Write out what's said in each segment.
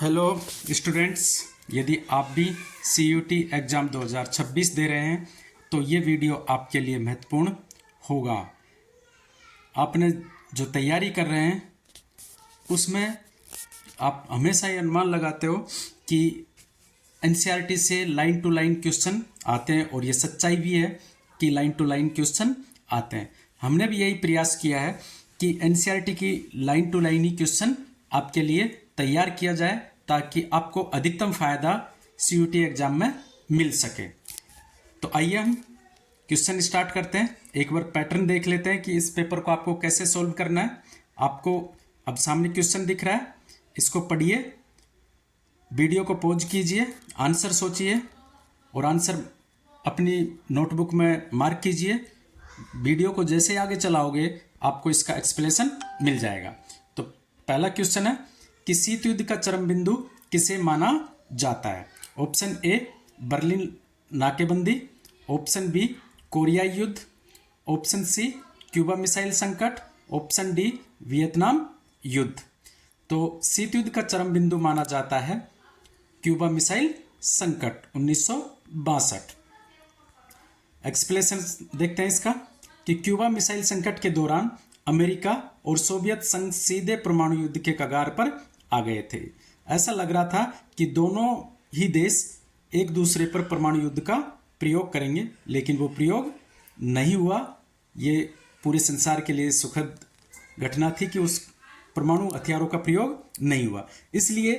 Hello students, यदि आप भी CUT एग्ज़ाम 2026 दे रहे हैं तो ये वीडियो आपके लिए महत्वपूर्ण होगा। आपने जो तैयारी कर रहे हैं उसमें आप हमेशा ये अनुमान लगाते हो कि NCERT से लाइन टू लाइन क्वेश्चन आते हैं, और ये सच्चाई भी है कि लाइन टू लाइन क्वेश्चन आते हैं। हमने भी यही प्रयास किया है कि NCERT की लाइन टू लाइन ही क्वेश्चन आपके लिए तैयार किया जाए ताकि आपको अधिकतम फायदा CUT एग्जाम में मिल सके। तो आइए हम क्वेश्चन स्टार्ट करते हैं। एक बार पैटर्न देख लेते हैं कि इस पेपर को आपको कैसे सॉल्व करना है। आपको अब सामने क्वेश्चन दिख रहा है, इसको पढ़िए, वीडियो को पॉज कीजिए, आंसर सोचिए और आंसर अपनी नोटबुक में मार्क कीजिए। वीडियो को जैसे आगे चलाओगे आपको इसका एक्सप्लेनेशन मिल जाएगा। तो पहला क्वेश्चन है कि शीत युद्ध का चरम बिंदु किसे माना जाता है। ऑप्शन ए बर्लिन नाकेबंदी, ऑप्शन बी कोरियाई युद्ध, ऑप्शन सी क्यूबा मिसाइल संकट, ऑप्शन डी वियतनाम युद्ध। तो शीत युद्ध का चरम बिंदु माना जाता है क्यूबा मिसाइल संकट 1962। एक्सप्लेनेशन देखते हैं इसका कि क्यूबा मिसाइल संकट के दौरान अमेरिका और सोवियत संघ सीधे परमाणु युद्ध के कगार पर आ गए थे। ऐसा लग रहा था कि दोनों ही देश एक दूसरे पर परमाणु युद्ध का प्रयोग करेंगे, लेकिन वो प्रयोग नहीं हुआ। ये पूरे संसार के लिए सुखद घटना थी कि उस परमाणु हथियारों का प्रयोग नहीं हुआ। इसलिए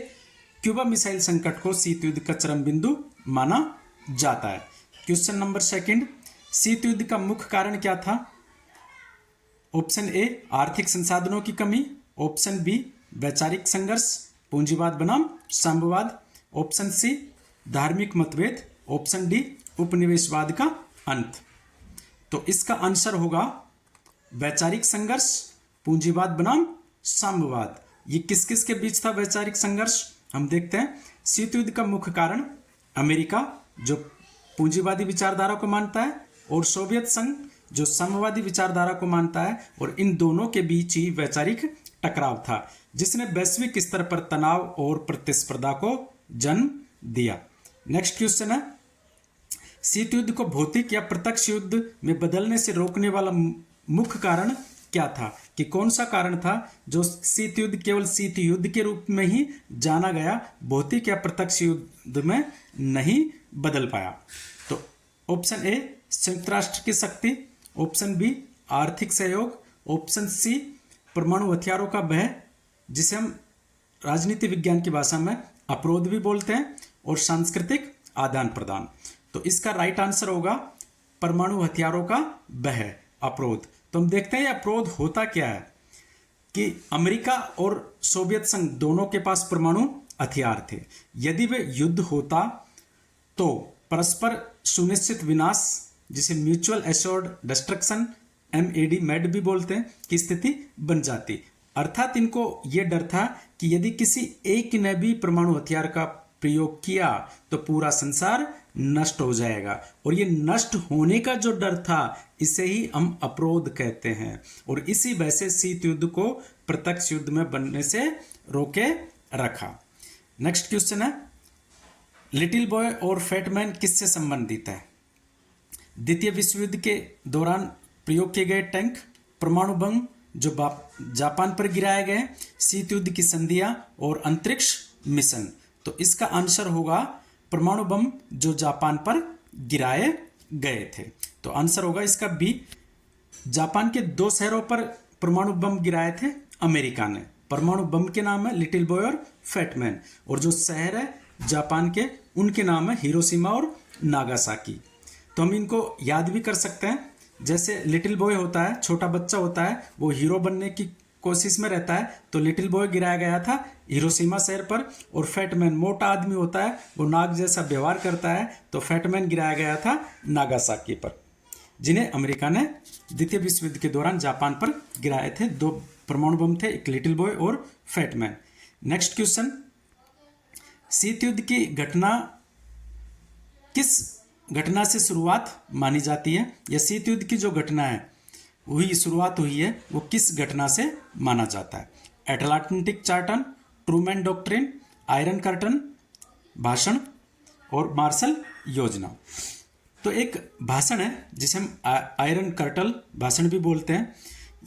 क्यूबा मिसाइल संकट को शीत युद्ध का चरम बिंदु माना जाता है। क्वेश्चन नंबर सेकंड, शीत युद्ध का मुख्य कारण क्या था। ऑप्शन ए आर्थिक संसाधनों की कमी, ऑप्शन बी वैचारिक संघर्ष पूंजीवाद बनाम साम्यवाद, ऑप्शन सी धार्मिक मतभेद, ऑप्शन डी उपनिवेशवाद का अंत। तो इसका आंसर होगा वैचारिक संघर्ष पूंजीवाद बनाम साम्यवाद। ये किस किस के बीच था वैचारिक संघर्ष, हम देखते हैं। शीत युद्ध का मुख्य कारण अमेरिका जो पूंजीवादी विचारधारा को मानता है और सोवियत संघ जो साम्यवादी विचारधारा को मानता है, और इन दोनों के बीच ही वैचारिक टकराव था जिसने वैश्विक स्तर पर तनाव और प्रतिस्पर्धा को जन्म दिया। नेक्स्ट क्वेश्चन है, शीत युद्ध को भौतिक या प्रत्यक्ष युद्ध में बदलने से रोकने वाला मुख्य कारण क्या था, कि कौन सा कारण था जो शीत युद्ध केवल शीत युद्ध के रूप में ही जाना गया, भौतिक या प्रत्यक्ष युद्ध में नहीं बदल पाया। तो ऑप्शन ए संयुक्त राष्ट्र की शक्ति, ऑप्शन बी आर्थिक सहयोग, ऑप्शन सी परमाणु हथियारों का भय जिसे हम राजनीति विज्ञान की भाषा में अवरोध भी बोलते हैं, और सांस्कृतिक आदान प्रदान। तो इसका राइट आंसर होगा परमाणु हथियारों का भय, अवरोध। तो हम देखते हैं अवरोध होता क्या है कि अमेरिका और सोवियत संघ दोनों के पास परमाणु हथियार थे। यदि वे युद्ध होता तो परस्पर सुनिश्चित विनाश जिसे mutual assured destruction MAD MED भी बोलते हैं की स्थिति बन जाती। अर्थात इनको ये डर था कि यदि किसी एक ने भी परमाणु हथियार का प्रयोग किया तो पूरा संसार नष्ट हो जाएगा, और ये नष्ट होने का जो डर था इसे ही हम अवरोध कहते हैं, और इसी वजह से शीत युद्ध को प्रत्यक्ष युद्ध में बनने से रोके रखा। नेक्स्ट क्वेश्चन है, लिटिल बॉय और फैट मैन किससे संबंधित है। द्वितीय विश्व युद्ध के दौरान प्रयोग किए गए टैंक, परमाणु बम जो जापान पर गिराए गए, शीत युद्ध की संधियां और अंतरिक्ष मिशन। तो इसका आंसर होगा परमाणु बम जो जापान पर गिराए गए थे। तो आंसर होगा इसका बी। जापान के 2 शहरों पर परमाणु बम गिराए थे अमेरिका ने। परमाणु बम के नाम है लिटिल बॉय और फैट मैन, और जो शहर है जापान के उनके नाम है हिरोशिमा और नागासाकी। तो हम इनको याद भी कर सकते हैं। जैसे लिटिल बॉय होता है, छोटा बच्चा होता है, वो हीरो बनने की कोशिश में रहता है, तो लिटिल बॉय गिराया गया था हिरोशिमा शहर पर। और फैट मैन मोटा आदमी होता है, वो नाग जैसा व्यवहार करता है, तो फैट मैन गिराया गया था नागासाकी पर, जिन्हें अमेरिका ने द्वितीय विश्व युद्ध के दौरान जापान पर गिराए थे। 2 परमाणु बम थे, एक लिटिल बॉय और फैट मैन। नेक्स्ट क्वेश्चन, शीत युद्ध की घटना किस घटना से शुरुआत मानी जाती है, या शीत युद्ध की जो घटना है हुई शुरुआत हुई है वो किस घटना से माना जाता है। Atlantic charter, Truman doctrine, iron curtain भाषण और मार्शल योजना। तो एक भाषण है जिसे हम आयरन कर्टन भाषण भी बोलते हैं।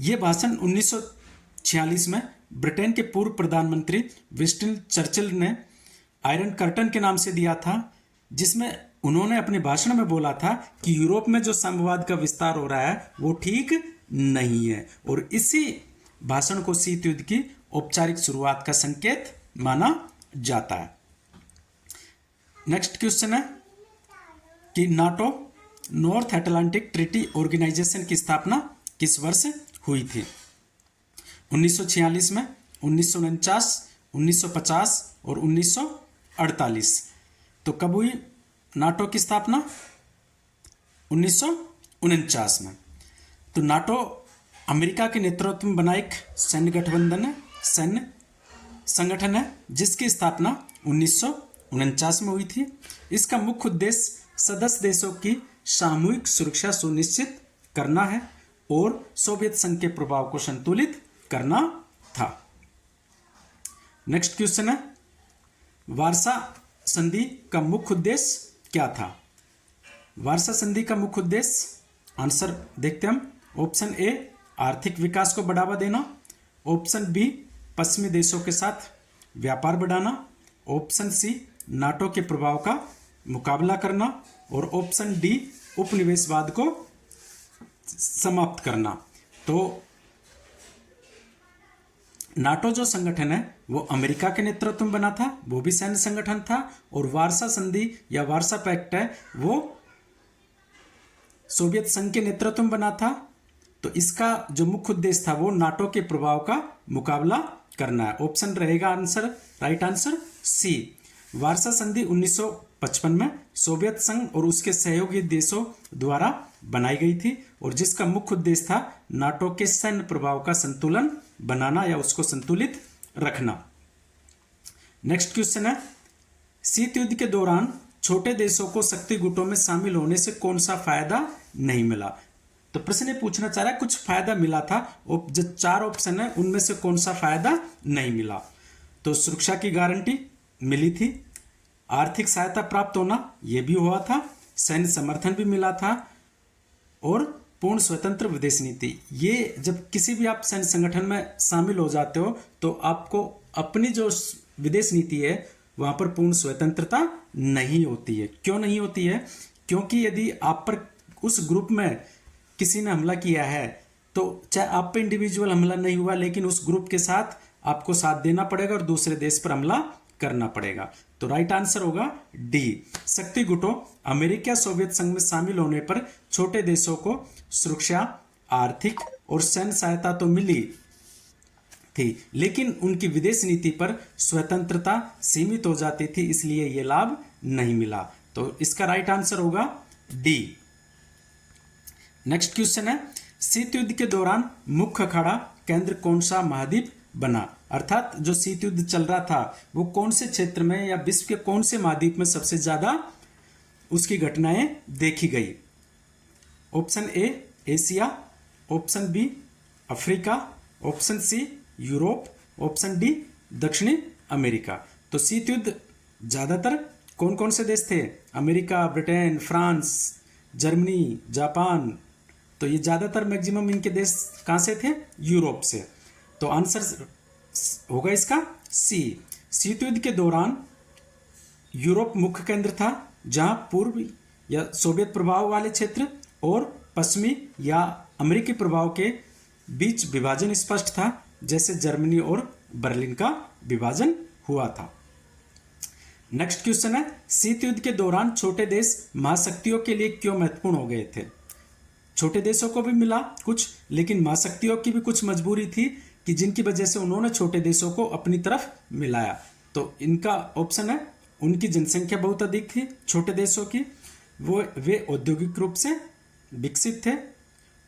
ये भाषण 1946 में ब्रिटेन के पूर्व प्रधानमंत्री विंस्टन चर्चिल ने आयरन कर्टन के नाम से दिया था, जिसमें उन्होंने अपने भाषण में बोला था कि यूरोप में जो साम्यवाद का विस्तार हो रहा है वो ठीक नहीं है, और इसी भाषण को शीत युद्ध की औपचारिक शुरुआत का संकेत माना जाता है। नेक्स्ट क्वेश्चन है कि NATO North Atlantic Treaty Organization की स्थापना किस वर्ष हुई थी? 1946 में, 1949, 1950 और 1948। तो कब हुई नाटो की स्थापना? 1949 में। तो नाटो अमेरिका के नेतृत्व में बना एक सैन्य गठबंधन है, सैन्य संगठन है, जिसकी स्थापना 1949 में हुई थी। इसका मुख्य उद्देश्य सदस्य देशों की सामूहिक सुरक्षा सुनिश्चित करना है और सोवियत संघ के प्रभाव को संतुलित करना था। नेक्स्ट क्वेश्चन है, वार्सा संधि का मुख्य उद्देश्य क्या था? वार्सा संधि का मुख्य उद्देश्य, आंसर देखते हैं हम। ऑप्शन ए आर्थिक विकास को बढ़ावा देना, ऑप्शन बी पश्चिमी देशों के साथ व्यापार बढ़ाना, ऑप्शन सी नाटो के प्रभाव का मुकाबला करना और ऑप्शन डी उपनिवेशवाद को समाप्त करना। तो नाटो जो संगठन है वो अमेरिका के नेतृत्व में बना था, वो भी सैन्य संगठन था, और वार्सा संधि या वार्सा पैक्ट है वो सोवियत संघ के नेतृत्व में बना था। तो इसका जो मुख्य उद्देश्य था वो नाटो के प्रभाव का मुकाबला करना है। ऑप्शन रहेगा answer, right answer C. Warsaw संधि 1955 में सोवियत संघ और उसके सहयोगी देशों द्वारा बनाई गई थी, और जिसका मुख्य उद्देश्य था नाटो के सैन्य प्रभाव का संतुलन बनाना या उसको संतुलित रखना। नेक्स्ट क्वेश्चन है, शीत युद्ध के दौरान छोटे देशों को शक्ति गुटों में शामिल होने से कौन सा फायदा नहीं मिला? तो प्रश्न ये पूछना चाह रहा है कुछ फायदा मिला था, और जो 4 ऑप्शन है उनमें से कौन सा फायदा नहीं मिला? तो सुरक्षा की गारंटी मिली थी, आर्थिक सहायता प्राप्त होना यह भी हुआ था, सैन्य समर्थन भी मिला था, और पूर्ण स्वतंत्र विदेश नीति। ये जब किसी भी आप सैन्य संगठन में शामिल हो जाते हो तो आपको अपनी जो विदेश नीति है वहां पर पूर्ण स्वतंत्रता नहीं होती है। क्यों नहीं होती है? क्योंकि यदि आप पर उस ग्रुप में किसी ने हमला किया है तो चाहे आप पे इंडिविजुअल हमला नहीं हुआ, लेकिन उस ग्रुप के साथ आपको साथ देना पड़ेगा और दूसरे देश पर हमला करना पड़ेगा। तो राइट आंसर होगा डी। शक्ति गुटों अमेरिका सोवियत संघ में शामिल होने पर छोटे देशों को सुरक्षा, आर्थिक और सैन्य सहायता तो मिली थी, लेकिन उनकी विदेश नीति पर स्वतंत्रता सीमित हो जाती थी, इसलिए यह लाभ नहीं मिला। तो इसका राइट आंसर होगा डी। नेक्स्ट क्वेश्चन है, शीत युद्ध के दौरान मुख्य अखाड़ा केंद्र कौन सा महाद्वीप बना? अर्थात जो शीत युद्ध चल रहा था वो कौन से क्षेत्र में या विश्व के कौन से महाद्वीप में सबसे ज्यादा उसकी घटनाएं देखी गई? Option A Asia, option B Africa, option C Europe, option D दक्षिणी अमेरिका। तो शीत युद्ध ज्यादातर कौन कौन से देश थे? America, Britain, France, Germany, Japan. तो ये ज्यादातर मैक्सिमम इनके देश कहां से थे? यूरोप से। तो आंसर होगा इसका सी। शीत युद्ध के दौरान यूरोप मुख्य केंद्र था, जहां पूर्व या सोवियत प्रभाव वाले क्षेत्र और पश्चिमी या अमेरिकी प्रभाव के बीच विभाजन स्पष्ट था, जैसे जर्मनी और बर्लिन का विभाजन हुआ था। नेक्स्ट क्वेश्चन है, शीत युद्ध के दौरान छोटे देश महाशक्तियों के लिए क्यों महत्वपूर्ण हो गए थे? छोटे देशों को भी मिला कुछ, लेकिन महाशक्तियों की भी कुछ मजबूरी थी कि जिनकी वजह से उन्होंने छोटे देशों को अपनी तरफ मिलाया। तो इनका ऑप्शन है, उनकी जनसंख्या बहुत अधिक थी छोटे देशों की, वे औद्योगिक रूप से विकसित थे,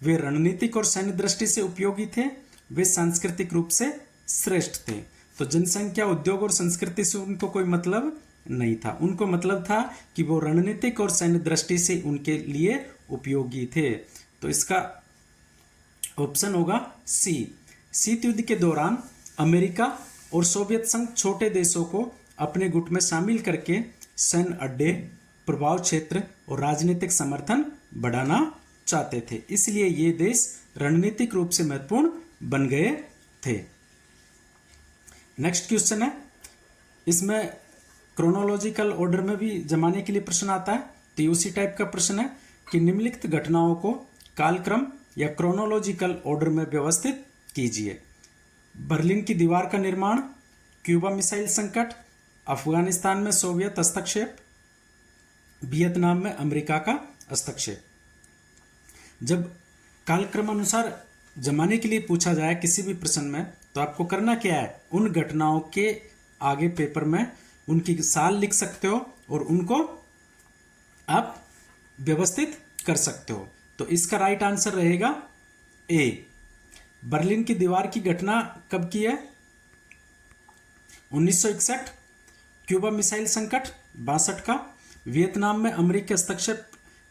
वे रणनीतिक और सैन्य दृष्टि से उपयोगी थे, वे सांस्कृतिक रूप से श्रेष्ठ थे। तो जनसंख्या, उद्योग और संस्कृति से उनको कोई मतलब नहीं था, उनको मतलब था कि वो रणनीतिक और सैन्य दृष्टि से उनके लिए उपयोगी थे। तो इसका ऑप्शन होगा सी। शीत युद्ध के दौरान अमेरिका और सोवियत संघ छोटे देशों को अपने गुट में शामिल करके सैन्य अड्डे, प्रभाव क्षेत्र और राजनीतिक समर्थन बढ़ाना चाहते थे। इसलिए ये देश रणनीतिक रूप से महत्वपूर्ण बन गए थे। नेक्स्ट क्वेश्चन है, इसमें क्रोनोलॉजिकल ऑर्डर में भी जमाने के लिए प्रश्न आता है, तो ये उसी टाइप का प्रश्न है कि निम्नलिखित घटनाओं को कालक्रम या क्रोनोलॉजिकल ऑर्डर में व्यवस्थित कीजिए। बर्लिन की दीवार का निर्माण, क्यूबा मिसाइल संकट, अफगानिस्तान में सोवियत हस्तक्षेप, वियतनाम में अमेरिका का हस्तक्षेप। जब कालक्रम अनुसार जमाने के लिए पूछा जाए किसी भी प्रश्न में, तो आपको करना क्या है, उन घटनाओं के आगे पेपर में उनकी साल लिख सकते हो और उनको आप व्यवस्थित कर सकते हो। तो इसका राइट आंसर रहेगा ए। बर्लिन की दीवार की घटना कब की है? 1961। क्यूबा मिसाइल संकट 62 का। वियतनाम में अमेरिकी हस्तक्षेप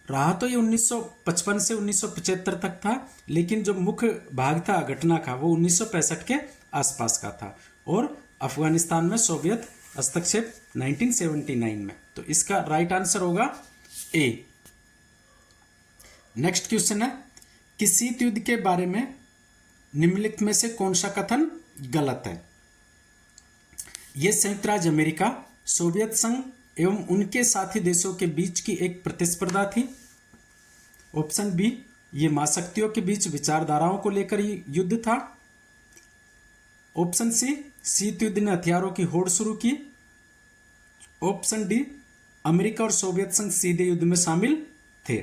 रहा तो ये 1955 से 1975 तक था, लेकिन जो मुख्य भाग था घटना का वो 1965 के आसपास का था। और अफगानिस्तान में सोवियत हस्तक्षेप 1979 में। तो इसका राइट आंसर होगा ए। नेक्स्ट क्वेश्चन है कि शीत युद्ध के बारे में निम्नलिखित में से कौन सा कथन गलत है? यह संयुक्त राज्य अमेरिका, सोवियत संघ एवं उनके साथी देशों के बीच की एक प्रतिस्पर्धा थी। ऑप्शन बी, ये महाशक्तियों के बीच विचारधाराओं को लेकर युद्ध था। ऑप्शन सी, शीत युद्ध ने हथियारों की होड़ शुरू की। ऑप्शन डी, अमेरिका और सोवियत संघ सीधे युद्ध में शामिल थे।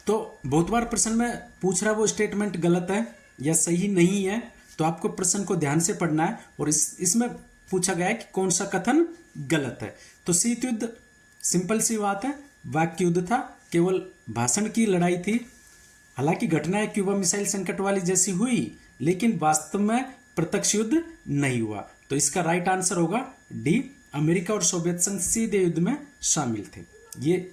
तो बहुत बार प्रश्न में पूछ रहा है वो स्टेटमेंट गलत है या सही नहीं है, तो आपको प्रश्न को ध्यान से पढ़ना है। और इसमें पूछा गया है कि कौन सा कथन गलत है। तो शीत युद्ध सिंपल सी बात है, वाक्य युद्ध था, केवल भाषण की लड़ाई थी। हालांकि घटनाएं क्यूबा मिसाइल संकट वाली जैसी हुई, लेकिन वास्तव में प्रत्यक्ष युद्ध नहीं हुआ। तो इसका राइट आंसर होगा डी, अमेरिका और सोवियत संघ सीधे युद्ध में शामिल थे। ये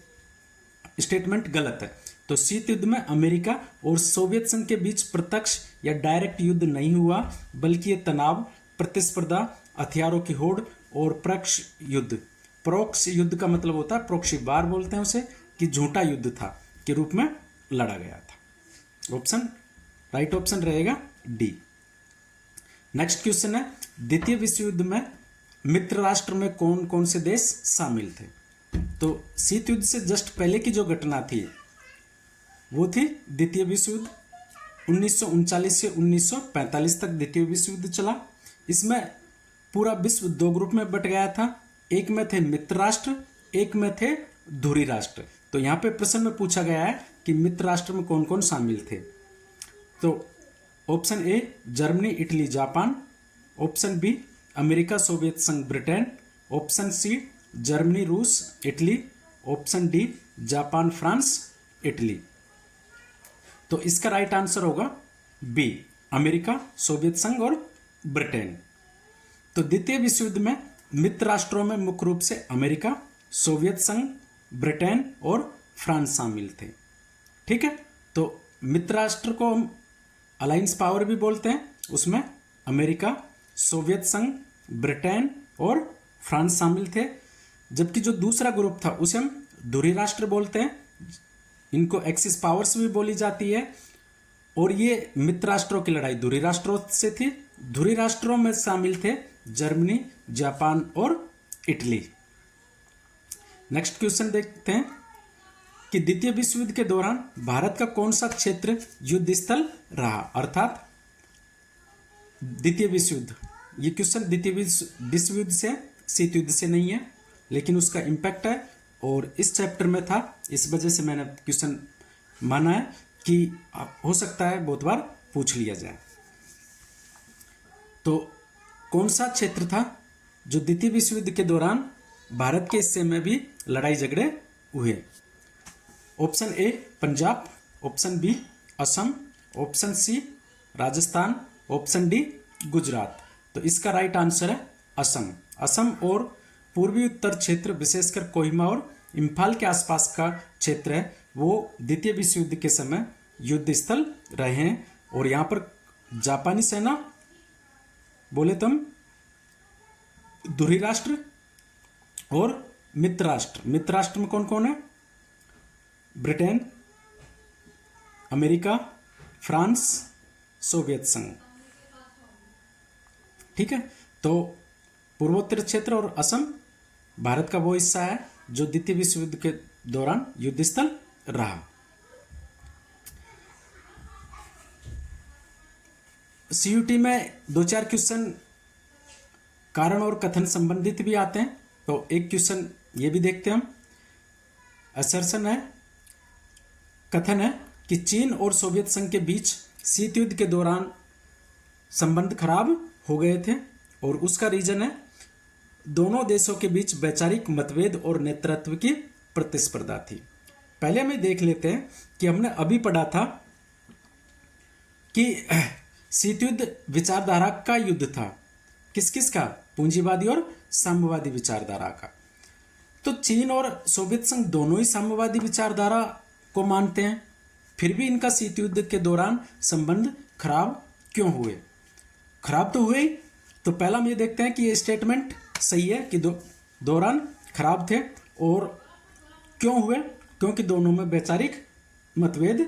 स्टेटमेंट गलत है। तो शीत युद्ध में अमेरिका और सोवियत संघ के बीच प्रत्यक्ष या डायरेक्ट युद्ध नहीं हुआ, बल्कि ये तनाव, प्रतिस्पर्धा, हथियारों की होड़ और प्रोक्ष युद्ध। प्रोक्ष युद्ध का मतलब होता है, प्रोक्सी बार बोलते हैं उसे, कि झूठा युद्ध था के रूप में लड़ा गया था। ऑप्शन राइट ऑप्शन रहेगा डी। नेक्स्ट क्वेश्चन है, द्वितीय विश्व युद्ध में मित्र राष्ट्र में कौन कौन से देश शामिल थे? तो शीत युद्ध से जस्ट पहले की जो घटना थी वो थी द्वितीय विश्व युद्ध। 1939 से 1945 तक द्वितीय विश्व युद्ध चला। इसमें पूरा विश्व दो ग्रुप में बट गया था, एक में थे मित्र राष्ट्र, एक में थे धुरी राष्ट्र। तो यहाँ पे प्रश्न में पूछा गया है कि मित्र राष्ट्र में कौन कौन शामिल थे। तो option A, Germany, Italy, Japan. Option B, America, Soviet संघ, ब्रिटेन। ऑप्शन सी, जर्मनी, रूस, Italy. Option D, Japan, France, Italy. तो इसका राइट आंसर होगा बी, अमेरिका, सोवियत संघ और ब्रिटेन। तो द्वितीय विश्व युद्ध में मित्र राष्ट्रों में मुख्य रूप से अमेरिका, सोवियत संघ, ब्रिटेन और फ्रांस शामिल थे। ठीक है, तो मित्र राष्ट्र को हम अलायंस पावर भी बोलते हैं, उसमें अमेरिका, सोवियत संघ, ब्रिटेन और फ्रांस शामिल थे। जबकि जो दूसरा ग्रुप था उसे हम धुरी राष्ट्र बोलते हैं, इनको एक्सिस पावर्स भी बोली जाती है। और ये मित्र राष्ट्रों की लड़ाई धुरी राष्ट्रों से थी। धुरी राष्ट्रों में शामिल थे जर्मनी, जापान और इटली। नेक्स्ट क्वेश्चन देखते हैं कि द्वितीय विश्व युद्ध के दौरान भारत का कौन सा क्षेत्र युद्ध स्थल रहा? अर्थात द्वितीय विश्व युद्ध, ये क्वेश्चन द्वितीय विश्व युद्ध से, शीत युद्ध से नहीं है, लेकिन उसका इम्पैक्ट है और इस चैप्टर में था, इस वजह से मैंने क्वेश्चन माना है कि हो सकता है बहुत बार पूछ लिया जाए। तो कौन सा क्षेत्र था जो द्वितीय विश्व युद्ध के दौरान भारत के हिस्से में भी लड़ाई झगड़े हुए? Option A, Punjab. Option B, Assam. Option C, Rajasthan. Option D, Gujarat. तो इसका राइट आंसर है असम। असम और पूर्वी उत्तर क्षेत्र, विशेषकर कोहिमा और इम्फाल के आसपास का क्षेत्र है, वो द्वितीय विश्व युद्ध के समय युद्ध स्थल रहे हैं। और यहाँ पर जापानी सेना बोले तो हम धुरी राष्ट्र और मित्र राष्ट्र। मित्र राष्ट्र में कौन कौन है? ब्रिटेन, अमेरिका, फ्रांस, सोवियत संघ। ठीक है, तो पूर्वोत्तर क्षेत्र और असम भारत का वो हिस्सा है जो द्वितीय विश्व युद्ध के दौरान युद्ध स्थल रहा। सीयूटी में 2-4 क्वेश्चन कारण और कथन संबंधित भी आते हैं, तो एक क्वेश्चन ये भी देखते हैं हम। असर्शन है, कथन है कि चीन और सोवियत संघ के बीच शीत युद्ध के दौरान संबंध खराब हो गए थे और उसका रीजन है दोनों देशों के बीच वैचारिक मतभेद और नेतृत्व की प्रतिस्पर्धा थी। पहले हमें देख लेते हैं कि हमने अभी पढ़ा था कि शीत युद्ध विचारधारा का युद्ध था। किस किस का? पूंजीवादी और साम्यवादी विचारधारा का। तो चीन और सोवियत संघ दोनों ही साम्यवादी विचारधारा को मानते हैं, फिर भी इनका शीत युद्ध के दौरान संबंध खराब क्यों हुए? खराब तो हुए ही। तो पहला हम ये देखते हैं कि ये स्टेटमेंट सही है कि दौरान खराब थे, और क्यों हुए? क्योंकि दोनों में वैचारिक मतभेद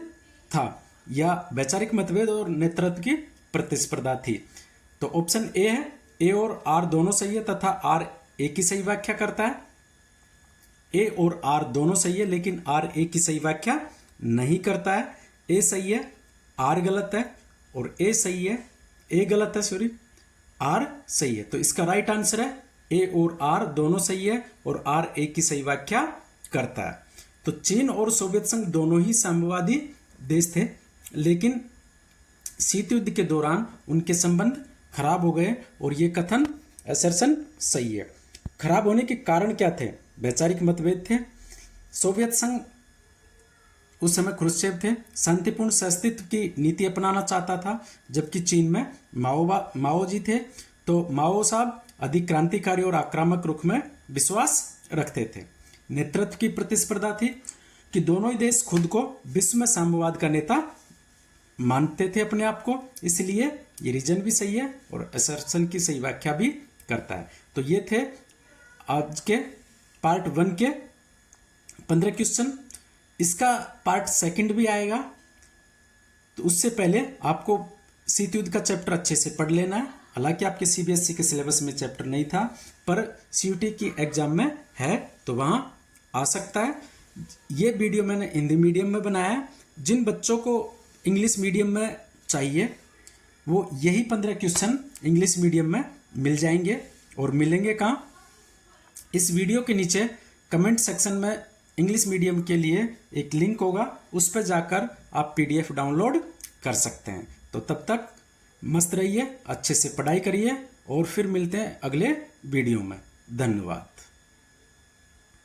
था, या वैचारिक मतभेद और नेतृत्व की प्रतिस्पर्धा थी। तो ऑप्शन ए है, ए और आर दोनों सही है तथा आर ए की सही व्याख्या करता है। ए और आर दोनों सही है, लेकिन आर ए की सही व्याख्या नहीं करता है। ए सही है, आर गलत है, और ए सही है, ए गलत है, सॉरी, आर सही है। तो इसका राइट आंसर है ए और आर दोनों सही है, और आर ए की सही व्याख्या करता है। तो चीन और सोवियत संघ दोनों ही साम्यवादी देश थे, लेकिन शीत युद्ध के दौरान उनके संबंध खराब हो गए, और ये कथन असर्शन सही है। खराब होने के कारण क्या थे? वैचारिक मतभेद थे। सोवियत संघ उस समय क्रुश्चेव थे, शांतिपूर्ण सहअस्तित्व की नीति अपनाना चाहता था, जबकि चीन में माओ जी थे। तो माओ साहब अधिक क्रांतिकारी और आक्रामक रुख में विश्वास रखते थे। नेतृत्व की प्रतिस्पर्धा थी कि दोनों ही देश खुद को विश्व में साम्यवाद का नेता मानते थे अपने आप को, इसलिए ये रीजन भी सही है और असर्शन की सही व्याख्या भी करता है। तो ये थे आज के पार्ट 1 के 15 क्वेश्चन। इसका पार्ट 2 भी आएगा, तो उससे पहले आपको शीत युद्ध का चैप्टर अच्छे से पढ़ लेना है। हालांकि आपके सीबीएसई के सिलेबस में चैप्टर नहीं था, पर सीयूटी की एग्जाम में है, तो वहाँ आ सकता है। ये वीडियो मैंने हिंदी मीडियम में बनाया है। जिन बच्चों को इंग्लिश मीडियम में चाहिए वो यही 15 क्वेश्चन इंग्लिश मीडियम में मिल जाएंगे। और मिलेंगे कहाँ? इस वीडियो के नीचे कमेंट सेक्शन में इंग्लिश मीडियम के लिए एक लिंक होगा, उस पर जाकर आप पीडीएफ डाउनलोड कर सकते हैं। तो तब तक मस्त रहिए, अच्छे से पढ़ाई करिए, और फिर मिलते हैं अगले वीडियो में। धन्यवाद।